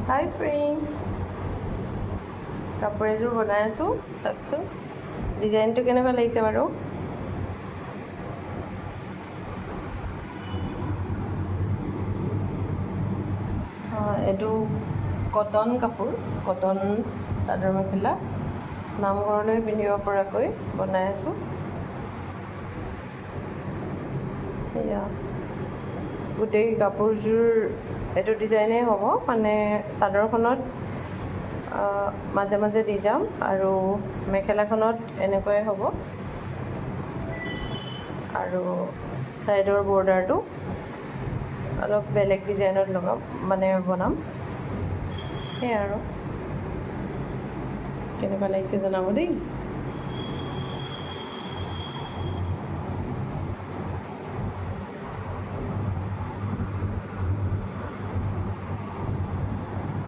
হাই friends, কাপোৰ এযোৰ বনাই আছোঁ, চাওকচোন ডিজাইনটো কেনেকুৱা লাগিছে বাৰু। এইটো কটন কাপোৰ, কটন চাদৰ মেখেলা নামঘৰলৈ পিন্ধিব পৰাকৈ বনাই আছোঁ। এয়া গোটেই কাপোৰযোৰ এইটো ডিজাইনেই হ'ব, মানে চাদৰখনত মাজে মাজে দি যাম আৰু মেখেলাখনত এনেকুৱাই হ'ব আৰু ছাইডৰ বৰ্ডাৰটো অলপ বেলেগ ডিজাইনত লগাম, মানে বনাম। সেয়াই আৰু কেনেকুৱা লাগিছে জনাব দেই।